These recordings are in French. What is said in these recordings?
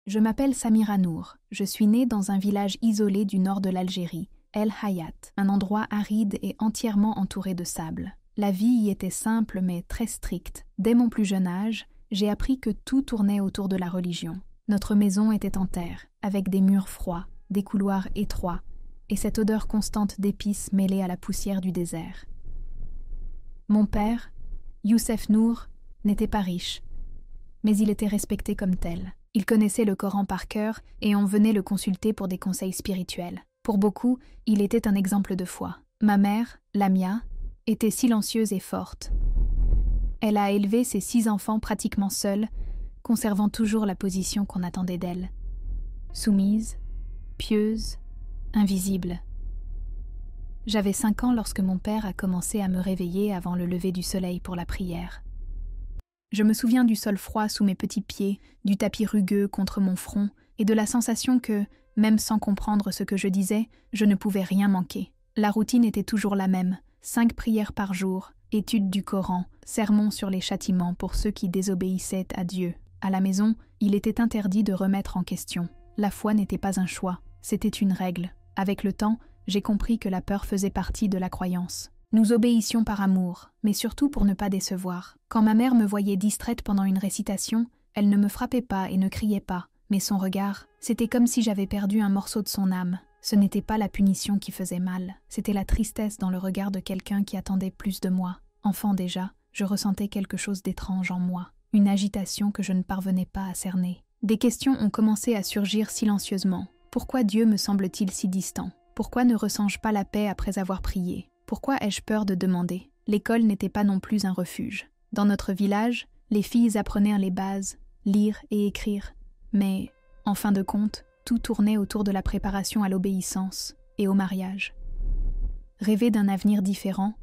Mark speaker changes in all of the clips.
Speaker 1: Je m'appelle Samira Nour. Je suis née dans un village isolé du nord de l'Algérie, El Hayat, un endroit aride et entièrement entouré de sable. La vie y était simple mais très stricte. Dès mon plus jeune âge, j'ai appris que tout tournait autour de la religion. Notre maison était en terre, avec des murs froids, des couloirs étroits, et cette odeur constante d'épices mêlée à la poussière du désert. Mon père, Youssef Nour, n'était pas riche, mais il était respecté comme tel. Il connaissait le Coran par cœur et on venait le consulter pour des conseils spirituels. Pour beaucoup, il était un exemple de foi. Ma mère, Lamia, était silencieuse et forte. Elle a élevé ses 6 enfants pratiquement seule, conservant toujours la position qu'on attendait d'elle. Soumise, pieuse, invisible. J'avais 5 ans lorsque mon père a commencé à me réveiller avant le lever du soleil pour la prière. Je me souviens du sol froid sous mes petits pieds, du tapis rugueux contre mon front et de la sensation que, même sans comprendre ce que je disais, je ne pouvais rien manquer. La routine était toujours la même, 5 prières par jour, étude du Coran, sermons sur les châtiments pour ceux qui désobéissaient à Dieu. À la maison, il était interdit de remettre en question. La foi n'était pas un choix, c'était une règle. Avec le temps, j'ai compris que la peur faisait partie de la croyance. Nous obéissions par amour, mais surtout pour ne pas décevoir. Quand ma mère me voyait distraite pendant une récitation, elle ne me frappait pas et ne criait pas, mais son regard, c'était comme si j'avais perdu un morceau de son âme. Ce n'était pas la punition qui faisait mal, c'était la tristesse dans le regard de quelqu'un qui attendait plus de moi. Enfant déjà, je ressentais quelque chose d'étrange en moi, une agitation que je ne parvenais pas à cerner. Des questions ont commencé à surgir silencieusement. Pourquoi Dieu me semble-t-il si distant? Pourquoi ne ressens-je pas la paix après avoir prié? Pourquoi ai-je peur de demander? L'école n'était pas non plus un refuge. Dans notre village, les filles apprenaient les bases, lire et écrire. Mais, en fin de compte, tout tournait autour de la préparation à l'obéissance et au mariage. Rêver d'un avenir différent,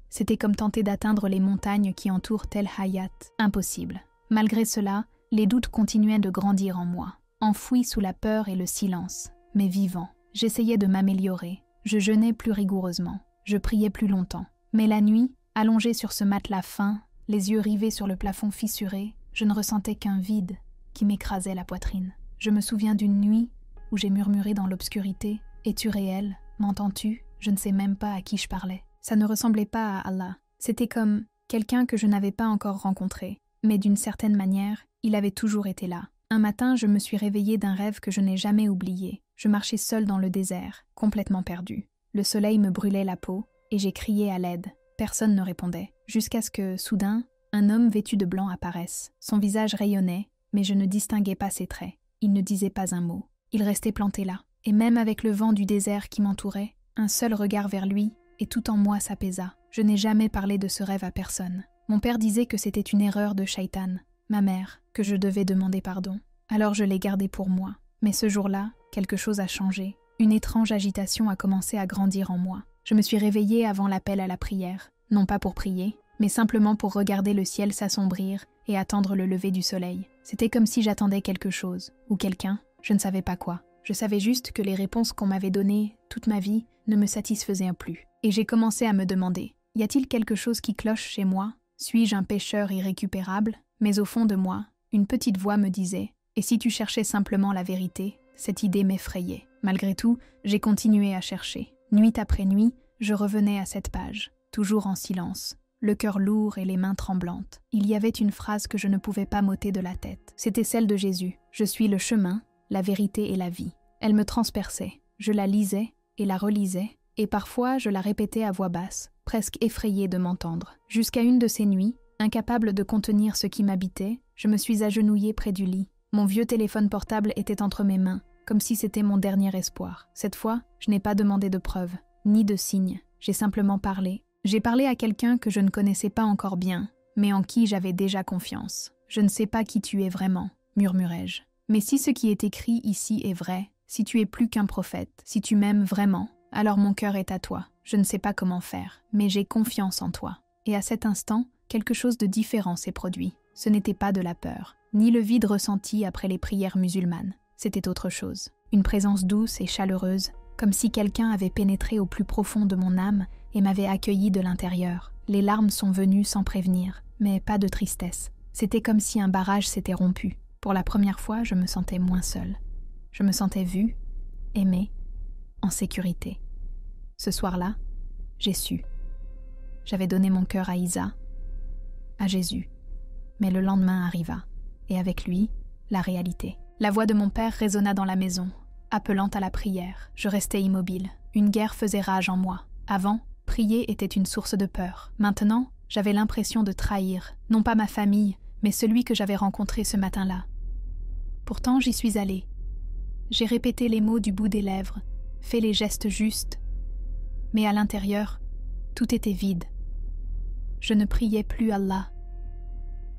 Speaker 1: c'était comme tenter d'atteindre les montagnes qui entourent Tel Hayat. Impossible. Malgré cela, les doutes continuaient de grandir en moi, enfouis sous la peur et le silence, mais vivants. J'essayais de m'améliorer. Je jeûnais plus rigoureusement. Je priais plus longtemps. Mais la nuit, allongée sur ce matelas fin, les yeux rivés sur le plafond fissuré, je ne ressentais qu'un vide qui m'écrasait la poitrine. Je me souviens d'une nuit où j'ai murmuré dans l'obscurité « Es-tu réel? M'entends-tu » Je ne sais même pas à qui je parlais. Ça ne ressemblait pas à Allah. C'était comme quelqu'un que je n'avais pas encore rencontré. Mais d'une certaine manière, il avait toujours été là. Un matin, je me suis réveillée d'un rêve que je n'ai jamais oublié. Je marchais seule dans le désert, complètement perdue. Le soleil me brûlait la peau et j'ai crié à l'aide. Personne ne répondait. Jusqu'à ce que, soudain, un homme vêtu de blanc apparaisse. Son visage rayonnait, mais je ne distinguais pas ses traits. Il ne disait pas un mot. Il restait planté là. Et même avec le vent du désert qui m'entourait, un seul regard vers lui, et tout en moi s'apaisa. Je n'ai jamais parlé de ce rêve à personne. Mon père disait que c'était une erreur de Shaitan. Ma mère, que je devais demander pardon. Alors je l'ai gardé pour moi. Mais ce jour-là, quelque chose a changé. Une étrange agitation a commencé à grandir en moi. Je me suis réveillée avant l'appel à la prière, non pas pour prier, mais simplement pour regarder le ciel s'assombrir et attendre le lever du soleil. C'était comme si j'attendais quelque chose, ou quelqu'un, je ne savais pas quoi. Je savais juste que les réponses qu'on m'avait données toute ma vie ne me satisfaisaient plus. Et j'ai commencé à me demander, y a-t-il quelque chose qui cloche chez moi? Suis-je un pécheur irrécupérable? Mais au fond de moi, une petite voix me disait, et si tu cherchais simplement la vérité? Cette idée m'effrayait. Malgré tout, j'ai continué à chercher. Nuit après nuit, je revenais à cette page, toujours en silence, le cœur lourd et les mains tremblantes. Il y avait une phrase que je ne pouvais pas m'ôter de la tête. C'était celle de Jésus. « Je suis le chemin, la vérité et la vie ». Elle me transperçait. Je la lisais et la relisais, et parfois je la répétais à voix basse, presque effrayée de m'entendre. Jusqu'à une de ces nuits, incapable de contenir ce qui m'habitait, je me suis agenouillée près du lit. Mon vieux téléphone portable était entre mes mains, comme si c'était mon dernier espoir. Cette fois, je n'ai pas demandé de preuves, ni de signes. J'ai simplement parlé. J'ai parlé à quelqu'un que je ne connaissais pas encore bien, mais en qui j'avais déjà confiance. « Je ne sais pas qui tu es vraiment », murmurai-je. « Mais si ce qui est écrit ici est vrai, si tu es plus qu'un prophète, si tu m'aimes vraiment, alors mon cœur est à toi. Je ne sais pas comment faire, mais j'ai confiance en toi. » Et à cet instant, quelque chose de différent s'est produit. Ce n'était pas de la peur, ni le vide ressenti après les prières musulmanes. C'était autre chose. Une présence douce et chaleureuse, comme si quelqu'un avait pénétré au plus profond de mon âme et m'avait accueilli de l'intérieur. Les larmes sont venues sans prévenir, mais pas de tristesse. C'était comme si un barrage s'était rompu. Pour la première fois, je me sentais moins seule. Je me sentais vue, aimée, en sécurité. Ce soir-là, j'ai su. J'avais donné mon cœur à Isa, à Jésus. Mais le lendemain arriva, et avec lui, la réalité. La voix de mon père résonna dans la maison, appelant à la prière. Je restais immobile. Une guerre faisait rage en moi. Avant, prier était une source de peur. Maintenant, j'avais l'impression de trahir, non pas ma famille, mais celui que j'avais rencontré ce matin-là. Pourtant, j'y suis allée. J'ai répété les mots du bout des lèvres, fait les gestes justes. Mais à l'intérieur, tout était vide. Je ne priais plus Allah.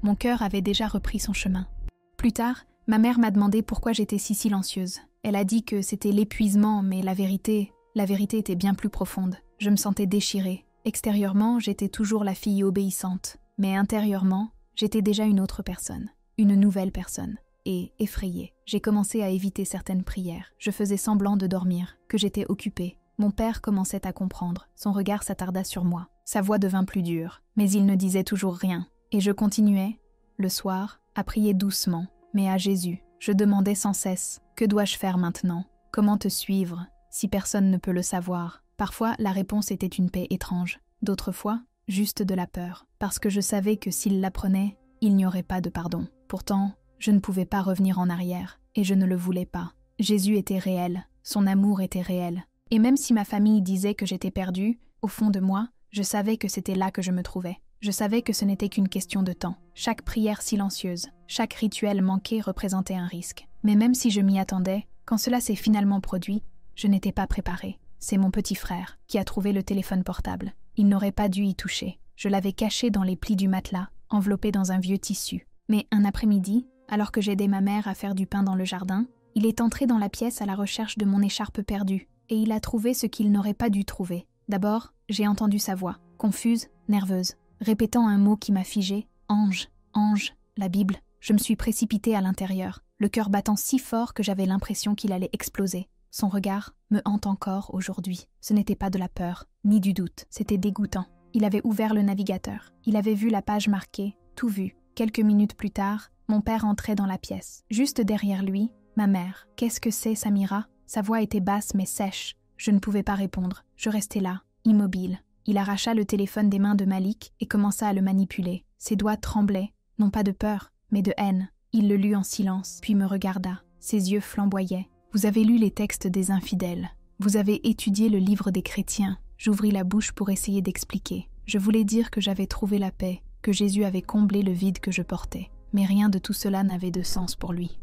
Speaker 1: Mon cœur avait déjà repris son chemin. Plus tard, ma mère m'a demandé pourquoi j'étais si silencieuse. Elle a dit que c'était l'épuisement, mais la vérité était bien plus profonde. Je me sentais déchirée. Extérieurement, j'étais toujours la fille obéissante. Mais intérieurement, j'étais déjà une autre personne. Une nouvelle personne. Et, effrayée, j'ai commencé à éviter certaines prières. Je faisais semblant de dormir, que j'étais occupée. Mon père commençait à comprendre. Son regard s'attarda sur moi. Sa voix devint plus dure, mais il ne disait toujours rien. Et je continuais, le soir, à prier doucement, mais à Jésus. Je demandais sans cesse, « Que dois-je faire maintenant? Comment te suivre, si personne ne peut le savoir ?» Parfois, la réponse était une paix étrange. D'autres fois, juste de la peur, parce que je savais que s'il l'apprenait, il n'y aurait pas de pardon. Pourtant, je ne pouvais pas revenir en arrière, et je ne le voulais pas. Jésus était réel, son amour était réel. Et même si ma famille disait que j'étais perdue, au fond de moi, je savais que c'était là que je me trouvais. Je savais que ce n'était qu'une question de temps. Chaque prière silencieuse, chaque rituel manqué représentait un risque. Mais même si je m'y attendais, quand cela s'est finalement produit, je n'étais pas préparée. C'est mon petit frère qui a trouvé le téléphone portable. Il n'aurait pas dû y toucher. Je l'avais caché dans les plis du matelas, enveloppé dans un vieux tissu. Mais un après-midi, alors que j'aidais ma mère à faire du pain dans le jardin, il est entré dans la pièce à la recherche de mon écharpe perdue, et il a trouvé ce qu'il n'aurait pas dû trouver. D'abord, j'ai entendu sa voix, confuse, nerveuse, répétant un mot qui m'a figée, « Ange, ange, la Bible ». Je me suis précipitée à l'intérieur, le cœur battant si fort que j'avais l'impression qu'il allait exploser. Son regard me hante encore aujourd'hui. Ce n'était pas de la peur, ni du doute, c'était dégoûtant. Il avait ouvert le navigateur, il avait vu la page marquée, tout vu. Quelques minutes plus tard, mon père entrait dans la pièce. Juste derrière lui, ma mère. « Qu'est-ce que c'est, Samira ?» Sa voix était basse mais sèche. Je ne pouvais pas répondre. Je restais là, immobile. Il arracha le téléphone des mains de Malik et commença à le manipuler. Ses doigts tremblaient, non pas de peur, mais de haine. Il le lut en silence, puis me regarda. Ses yeux flamboyaient. « Vous avez lu les textes des infidèles. Vous avez étudié le livre des chrétiens. » J'ouvris la bouche pour essayer d'expliquer. Je voulais dire que j'avais trouvé la paix, que Jésus avait comblé le vide que je portais. Mais rien de tout cela n'avait de sens pour lui.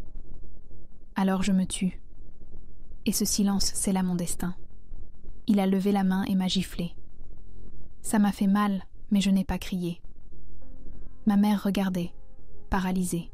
Speaker 1: Alors je me tus. Et ce silence scella mon destin. Il a levé la main et m'a giflé. Ça m'a fait mal, mais je n'ai pas crié. Ma mère regardait, paralysée.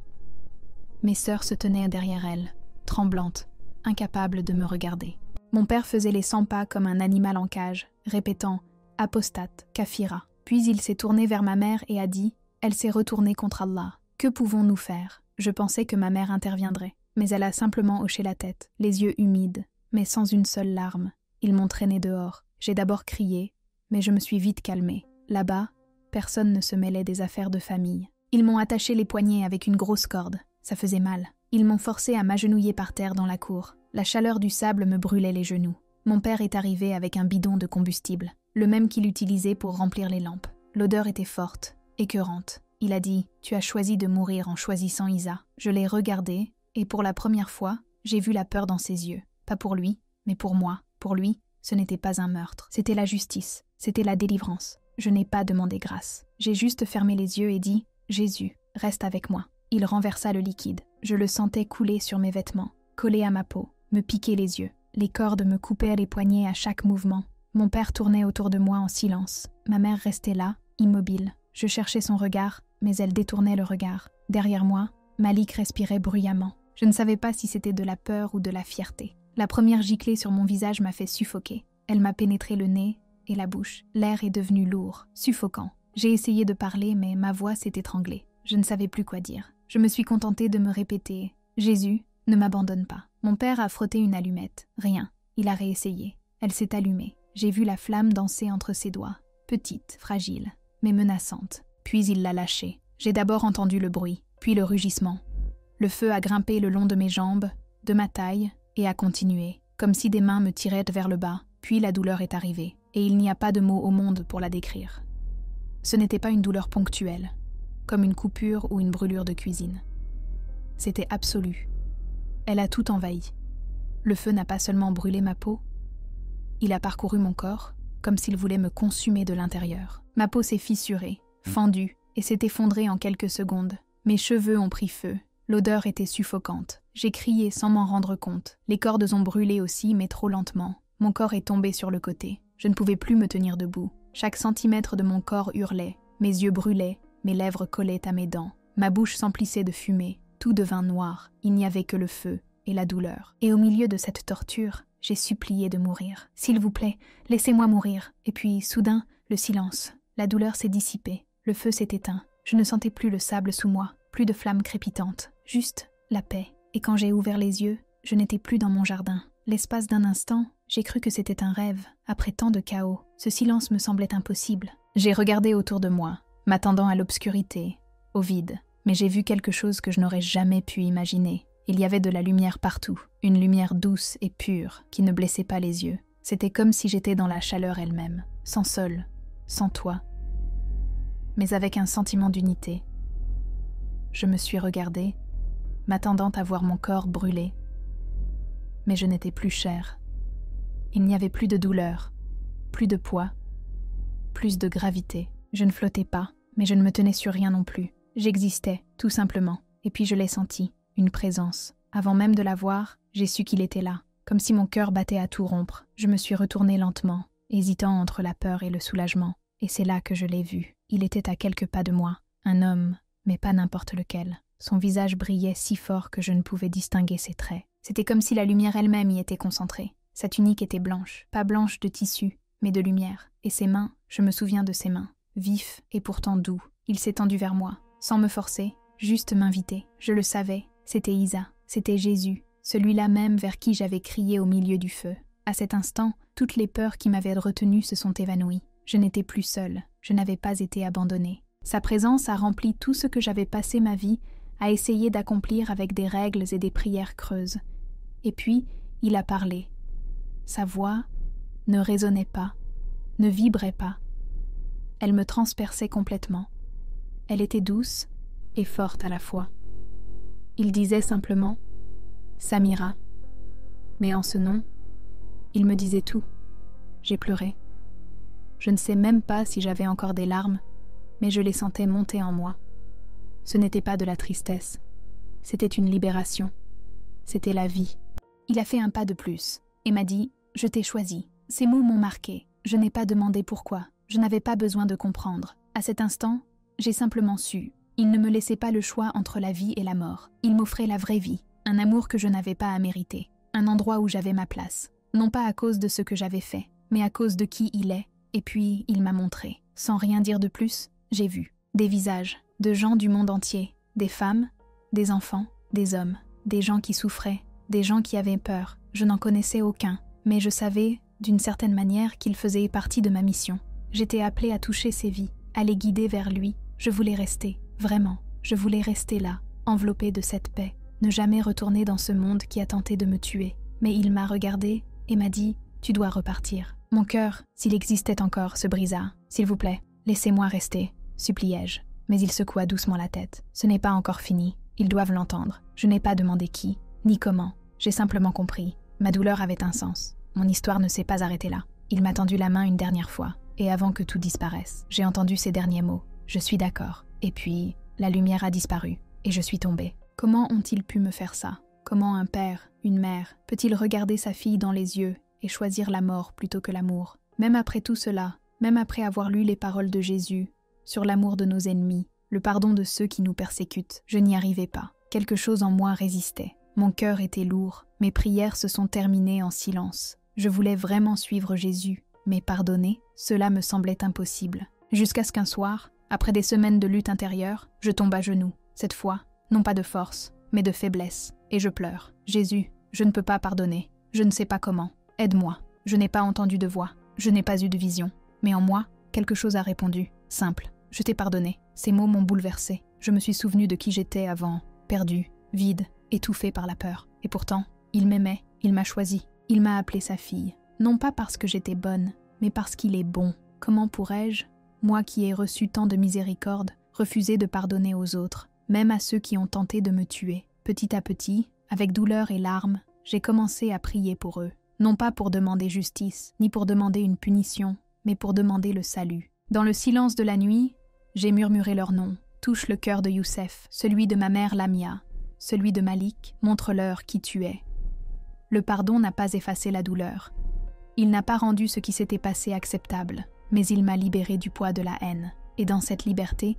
Speaker 1: Mes sœurs se tenaient derrière elle, tremblantes, incapables de me regarder. Mon père faisait les 100 pas comme un animal en cage, répétant « apostate, kafira ». Puis il s'est tourné vers ma mère et a dit « Elle s'est retournée contre Allah. Que pouvons-nous faire ?» Je pensais que ma mère interviendrait, mais elle a simplement hoché la tête, les yeux humides, mais sans une seule larme. Ils m'ont traîné dehors. J'ai d'abord crié, mais je me suis vite calmée. Là-bas, personne ne se mêlait des affaires de famille. Ils m'ont attaché les poignets avec une grosse corde. Ça faisait mal. Ils m'ont forcé à m'agenouiller par terre dans la cour. La chaleur du sable me brûlait les genoux. Mon père est arrivé avec un bidon de combustible, le même qu'il utilisait pour remplir les lampes. L'odeur était forte, écœurante. Il a dit « Tu as choisi de mourir en choisissant Isa ». Je l'ai regardé, et pour la première fois, j'ai vu la peur dans ses yeux. Pas pour lui, mais pour moi. Pour lui, ce n'était pas un meurtre. C'était la justice. C'était la délivrance. Je n'ai pas demandé grâce. J'ai juste fermé les yeux et dit « Jésus, reste avec moi ». Il renversa le liquide. Je le sentais couler sur mes vêtements, coller à ma peau, me piquer les yeux. Les cordes me coupaient les poignets à chaque mouvement. Mon père tournait autour de moi en silence. Ma mère restait là, immobile. Je cherchais son regard, mais elle détournait le regard. Derrière moi, Malik respirait bruyamment. Je ne savais pas si c'était de la peur ou de la fierté. La première giclée sur mon visage m'a fait suffoquer. Elle m'a pénétré le nez et la bouche. L'air est devenu lourd, suffocant. J'ai essayé de parler, mais ma voix s'est étranglée. Je ne savais plus quoi dire. Je me suis contentée de me répéter « Jésus, ne m'abandonne pas ». Mon père a frotté une allumette. Rien. Il a réessayé. Elle s'est allumée. J'ai vu la flamme danser entre ses doigts. Petite, fragile, mais menaçante. Puis il l'a lâchée. J'ai d'abord entendu le bruit, puis le rugissement. Le feu a grimpé le long de mes jambes, de ma taille, et a continué, comme si des mains me tiraient vers le bas, puis la douleur est arrivée, et il n'y a pas de mots au monde pour la décrire. Ce n'était pas une douleur ponctuelle, comme une coupure ou une brûlure de cuisine. C'était absolu. Elle a tout envahi. Le feu n'a pas seulement brûlé ma peau, il a parcouru mon corps, comme s'il voulait me consumer de l'intérieur. Ma peau s'est fissurée, fendue, et s'est effondrée en quelques secondes. Mes cheveux ont pris feu. L'odeur était suffocante. J'ai crié sans m'en rendre compte. Les cordes ont brûlé aussi, mais trop lentement. Mon corps est tombé sur le côté. Je ne pouvais plus me tenir debout. Chaque centimètre de mon corps hurlait. Mes yeux brûlaient, mes lèvres collaient à mes dents. Ma bouche s'emplissait de fumée. Tout devint noir. Il n'y avait que le feu et la douleur. Et au milieu de cette torture, j'ai supplié de mourir. « S'il vous plaît, laissez-moi mourir. » Et puis, soudain, le silence. La douleur s'est dissipée. Le feu s'est éteint. Je ne sentais plus le sable sous moi, plus de flammes crépitantes. Juste la paix. Et quand j'ai ouvert les yeux, je n'étais plus dans mon jardin. L'espace d'un instant, j'ai cru que c'était un rêve. Après tant de chaos, ce silence me semblait impossible. J'ai regardé autour de moi, m'attendant à l'obscurité, au vide. Mais j'ai vu quelque chose que je n'aurais jamais pu imaginer. Il y avait de la lumière partout, une lumière douce et pure qui ne blessait pas les yeux. C'était comme si j'étais dans la chaleur elle-même, sans sol, sans toit, mais avec un sentiment d'unité. Je me suis regardée, m'attendant à voir mon corps brûler. Mais je n'étais plus chair. Il n'y avait plus de douleur, plus de poids, plus de gravité. Je ne flottais pas, mais je ne me tenais sur rien non plus. J'existais, tout simplement, et puis je l'ai senti. Une présence. Avant même de la voir, j'ai su qu'il était là, comme si mon cœur battait à tout rompre. Je me suis retournée lentement, hésitant entre la peur et le soulagement, et c'est là que je l'ai vu. Il était à quelques pas de moi, un homme, mais pas n'importe lequel. Son visage brillait si fort que je ne pouvais distinguer ses traits. C'était comme si la lumière elle-même y était concentrée. Sa tunique était blanche, pas blanche de tissu, mais de lumière, et ses mains, je me souviens de ses mains, vifs et pourtant doux. Il s'est tendu vers moi, sans me forcer, juste m'inviter. Je le savais. C'était Isa, c'était Jésus, celui-là même vers qui j'avais crié au milieu du feu. À cet instant, toutes les peurs qui m'avaient retenue se sont évanouies. Je n'étais plus seule, je n'avais pas été abandonnée. Sa présence a rempli tout ce que j'avais passé ma vie à essayer d'accomplir avec des règles et des prières creuses. Et puis, il a parlé. Sa voix ne résonnait pas, ne vibrait pas. Elle me transperçait complètement. Elle était douce et forte à la fois. Il disait simplement « Samira ». Mais en ce nom, il me disait tout. J'ai pleuré. Je ne sais même pas si j'avais encore des larmes, mais je les sentais monter en moi. Ce n'était pas de la tristesse, c'était une libération. C'était la vie. Il a fait un pas de plus et m'a dit « Je t'ai choisi ». Ces mots m'ont marqué. Je n'ai pas demandé pourquoi. Je n'avais pas besoin de comprendre. À cet instant, j'ai simplement su. Il ne me laissait pas le choix entre la vie et la mort. Il m'offrait la vraie vie, un amour que je n'avais pas à mériter, un endroit où j'avais ma place, non pas à cause de ce que j'avais fait, mais à cause de qui il est. Et puis, il m'a montré. Sans rien dire de plus, j'ai vu des visages, de gens du monde entier, des femmes, des enfants, des hommes, des gens qui souffraient, des gens qui avaient peur. Je n'en connaissais aucun, mais je savais, d'une certaine manière, qu'ils faisaient partie de ma mission. J'étais appelée à toucher ces vies, à les guider vers lui. Je voulais rester. Vraiment, je voulais rester là, enveloppée de cette paix, ne jamais retourner dans ce monde qui a tenté de me tuer. Mais il m'a regardée et m'a dit « Tu dois repartir ». Mon cœur, s'il existait encore, se brisa. « S'il vous plaît, laissez-moi rester », suppliai-je. Mais il secoua doucement la tête. « Ce n'est pas encore fini, ils doivent l'entendre. Je n'ai pas demandé qui, ni comment. J'ai simplement compris. Ma douleur avait un sens. Mon histoire ne s'est pas arrêtée là. » Il m'a tendu la main une dernière fois, et avant que tout disparaisse, j'ai entendu ces derniers mots. « Je suis d'accord. » Et puis, la lumière a disparu, et je suis tombée. Comment ont-ils pu me faire ça? Comment un père, une mère, peut-il regarder sa fille dans les yeux et choisir la mort plutôt que l'amour? Même après tout cela, même après avoir lu les paroles de Jésus sur l'amour de nos ennemis, le pardon de ceux qui nous persécutent, je n'y arrivais pas. Quelque chose en moi résistait. Mon cœur était lourd, mes prières se sont terminées en silence. Je voulais vraiment suivre Jésus, mais pardonner, cela me semblait impossible. Jusqu'à ce qu'un soir, après des semaines de lutte intérieure, je tombe à genoux. Cette fois, non pas de force, mais de faiblesse. Et je pleure. « Jésus, je ne peux pas pardonner. Je ne sais pas comment. Aide-moi. Je n'ai pas entendu de voix. Je n'ai pas eu de vision. Mais en moi, quelque chose a répondu. Simple. Je t'ai pardonné. » Ces mots m'ont bouleversée. Je me suis souvenue de qui j'étais avant, perdue, vide, étouffée par la peur. Et pourtant, il m'aimait, il m'a choisi, il m'a appelée sa fille. Non pas parce que j'étais bonne, mais parce qu'il est bon. Comment pourrais-je, moi qui ai reçu tant de miséricorde, refuser de pardonner aux autres, même à ceux qui ont tenté de me tuer? Petit à petit, avec douleur et larmes, j'ai commencé à prier pour eux. Non pas pour demander justice, ni pour demander une punition, mais pour demander le salut. Dans le silence de la nuit, j'ai murmuré leur nom. Touche le cœur de Youssef, celui de ma mère Lamia, celui de Malik, montre-leur qui tu es. Le pardon n'a pas effacé la douleur. Il n'a pas rendu ce qui s'était passé acceptable, mais il m'a libéré du poids de la haine. Et dans cette liberté,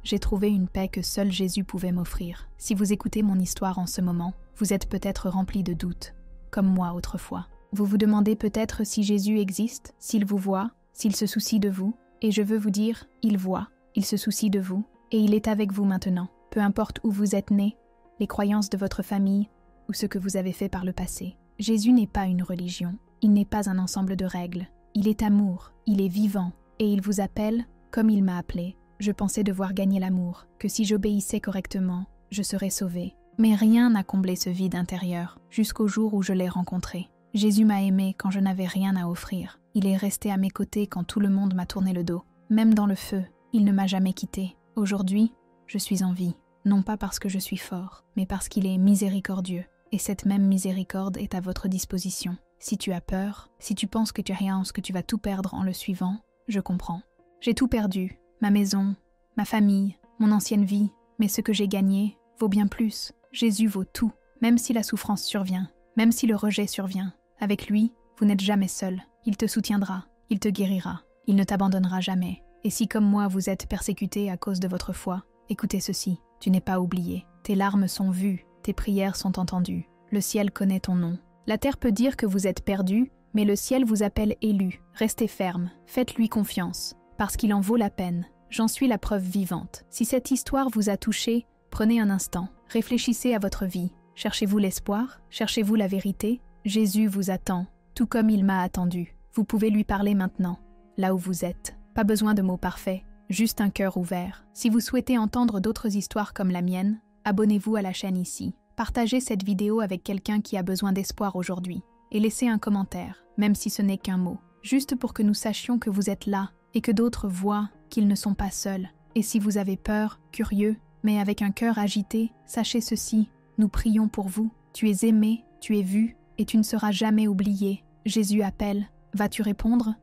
Speaker 1: j'ai trouvé une paix que seul Jésus pouvait m'offrir. Si vous écoutez mon histoire en ce moment, vous êtes peut-être rempli de doutes, comme moi autrefois. Vous vous demandez peut-être si Jésus existe, s'il vous voit, s'il se soucie de vous. Et je veux vous dire, il voit, il se soucie de vous, et il est avec vous maintenant. Peu importe où vous êtes né, les croyances de votre famille ou ce que vous avez fait par le passé. Jésus n'est pas une religion, il n'est pas un ensemble de règles. Il est amour, il est vivant, et il vous appelle comme il m'a appelé. Je pensais devoir gagner l'amour, que si j'obéissais correctement, je serais sauvée. Mais rien n'a comblé ce vide intérieur, jusqu'au jour où je l'ai rencontré. Jésus m'a aimé quand je n'avais rien à offrir. Il est resté à mes côtés quand tout le monde m'a tourné le dos. Même dans le feu, il ne m'a jamais quitté. Aujourd'hui, je suis en vie. Non pas parce que je suis fort, mais parce qu'il est miséricordieux. Et cette même miséricorde est à votre disposition. Si tu as peur, si tu penses que tu as rien, que tu vas tout perdre en le suivant, je comprends. J'ai tout perdu. Ma maison, ma famille, mon ancienne vie. Mais ce que j'ai gagné vaut bien plus. Jésus vaut tout. Même si la souffrance survient, même si le rejet survient. Avec lui, vous n'êtes jamais seul. Il te soutiendra, il te guérira, il ne t'abandonnera jamais. Et si comme moi vous êtes persécuté à cause de votre foi, écoutez ceci, tu n'es pas oublié. Tes larmes sont vues, tes prières sont entendues. Le ciel connaît ton nom. La terre peut dire que vous êtes perdu, mais le ciel vous appelle élu. Restez ferme, faites-lui confiance, parce qu'il en vaut la peine. J'en suis la preuve vivante. Si cette histoire vous a touché, prenez un instant, réfléchissez à votre vie. Cherchez-vous l'espoir? Cherchez-vous la vérité? Jésus vous attend, tout comme il m'a attendu. Vous pouvez lui parler maintenant, là où vous êtes. Pas besoin de mots parfaits, juste un cœur ouvert. Si vous souhaitez entendre d'autres histoires comme la mienne, abonnez-vous à la chaîne ici. Partagez cette vidéo avec quelqu'un qui a besoin d'espoir aujourd'hui. Et laissez un commentaire, même si ce n'est qu'un mot. Juste pour que nous sachions que vous êtes là et que d'autres voient qu'ils ne sont pas seuls. Et si vous avez peur, curieux, mais avec un cœur agité, sachez ceci, nous prions pour vous. Tu es aimé, tu es vu, et tu ne seras jamais oublié. Jésus appelle. Vas-tu répondre?